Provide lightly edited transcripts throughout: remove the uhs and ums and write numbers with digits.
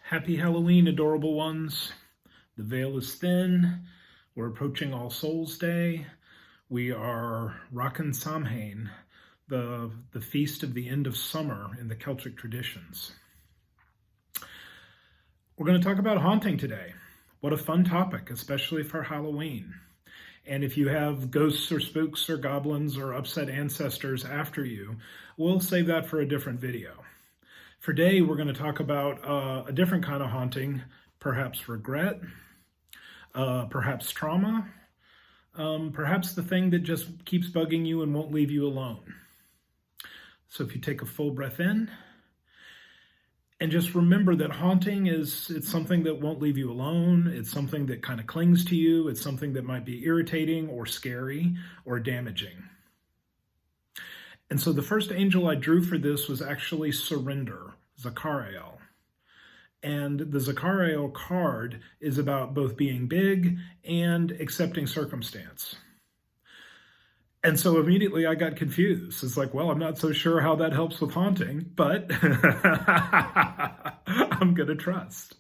Happy Halloween, adorable ones. The veil is thin. We're approaching All Souls Day. We are Rockin' Samhain, the feast of the end of summer in the Celtic traditions. We're going to talk about haunting today. What a fun topic, especially for Halloween. And if you have ghosts or spooks or goblins or upset ancestors after you, we'll save that for a different video. For today, we're going to talk about a different kind of haunting, perhaps regret, perhaps trauma, perhaps the thing that just keeps bugging you and won't leave you alone. So if you take a full breath in, and just remember that haunting it's something that won't leave you alone. It's something that kind of clings to you. It's something that might be irritating or scary or damaging. And so the first angel I drew for this was actually Surrender, Zachariel. And the Zachariel card is about both being big and accepting circumstance. And so immediately I got confused. It's like, well, I'm not so sure how that helps with haunting, but I'm going to trust.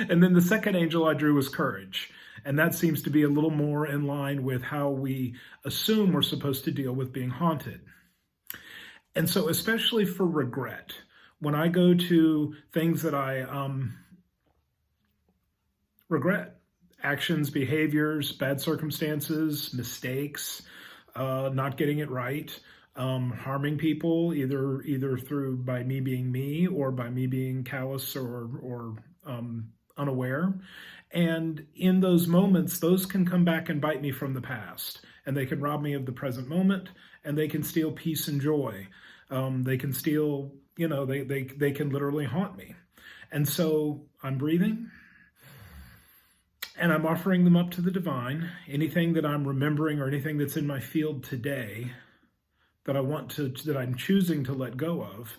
And then the second angel I drew was Courage. And that seems to be a little more in line with how we assume we're supposed to deal with being haunted. And so especially for regret, when I go to things that I regret, actions, behaviors, bad circumstances, mistakes, not getting it right, harming people, either through by me being me or by me being callous or unaware. And in those moments, those can come back and bite me from the past, and they can rob me of the present moment, and they can steal peace and joy. They can steal, they can literally haunt me. And so I'm breathing, and I'm offering them up to the divine. Anything that I'm remembering or anything that's in my field today that that I'm choosing to let go of,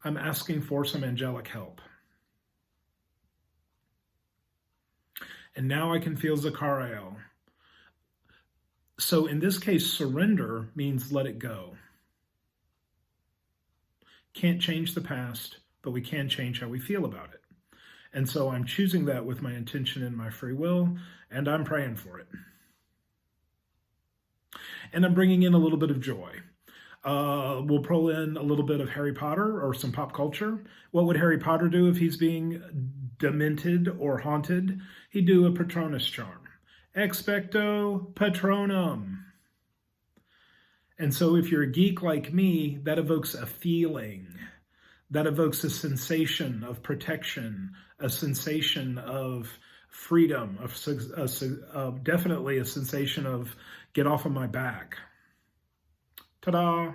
I'm asking for some angelic help. And now I can feel Zachariel. So in this case, surrender means let it go. Can't change the past, but we can change how we feel about it. And so I'm choosing that with my intention and my free will, and I'm praying for it. And I'm bringing in a little bit of joy. We'll pull in a little bit of Harry Potter or some pop culture. What would Harry Potter do if he's being demented or haunted? He'd do a Patronus charm. Expecto Patronum. And so if you're a geek like me, that evokes a feeling. That evokes a sensation of protection, a sensation of freedom, definitely a sensation of get off of my back. Ta-da!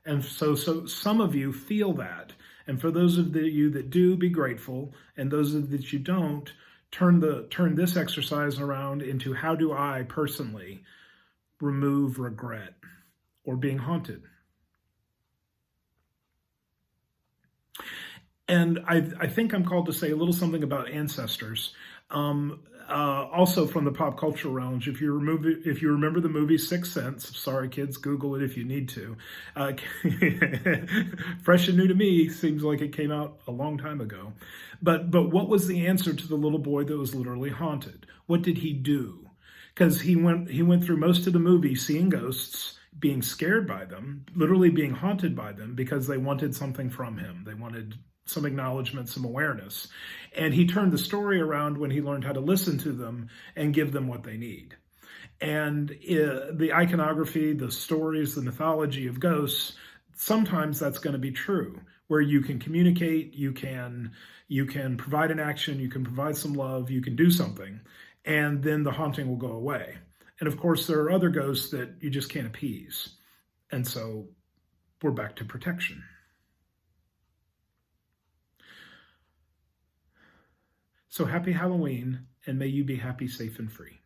And so some of you feel that. And for those of you that do, be grateful. And those of that you don't, turn this exercise around into how do I personally remove regret or being haunted. And I think I'm called to say a little something about ancestors. Also from the pop culture realm, if you remember the movie Sixth Sense, sorry kids, Google it if you need to. Fresh and new to me, seems like it came out a long time ago. But what was the answer to the little boy that was literally haunted? What did he do? Because he went through most of the movie seeing ghosts, being scared by them, literally being haunted by them because they wanted something from him. They wanted some acknowledgement, some awareness. And he turned the story around when he learned how to listen to them and give them what they need. And the iconography, the stories, the mythology of ghosts, sometimes that's going to be true, where you can communicate, you can provide an action, you can provide some love, you can do something, and then the haunting will go away. And of course, there are other ghosts that you just can't appease. And so we're back to protection. So happy Halloween, and may you be happy, safe, and free.